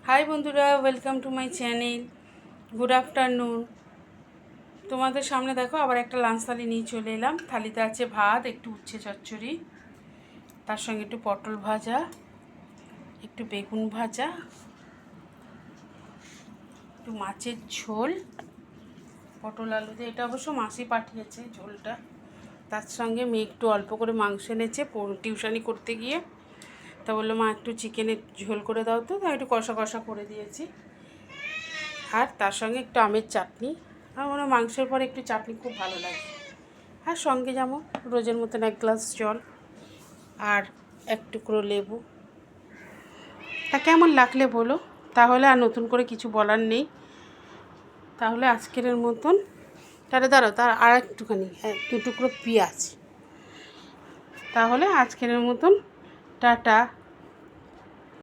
High বন্ধুরা, welcome to my channel. Good afternoon. তোমাদের সামনে দেখো আবার একটা লাঞ্চ থালি নিয়ে চলে এলাম। থালিতে আছে ভাত, একটু উচ্ছে চচ্চড়ি, তার সঙ্গে একটু পটল ভাজা, একটু বেগুন ভাজা, একটু মাছের ঝোল, পটল আলু দিয়ে। এটা অবশ্য মাসি পাঠিয়েছে ঝোলটা। তার সঙ্গে মেয়ে একটু অল্প করে মাংস এনেছে টিউশনি করতে গিয়ে। তা বললো মা একটু চিকেনের ঝোল করে দাও, তো তাই একটু কষা কষা করে দিয়েছি। আর তার সঙ্গে একটু আমের চাটনি। আমার মাংসের পরে একটু চাটনি খুব ভালো লাগে। আর সঙ্গে যেমন রোজের মতন এক গ্লাস জল আর এক টুকরো লেবু। তা কেমন লাগলে বলো, তাহলে আর নতুন করে কিছু বলার নেই। তাহলে আজকের মতন দাঁড়াও তার আর একটুখানি দু টুকরো পেঁয়াজ। তাহলে আজকের মতন টাটা।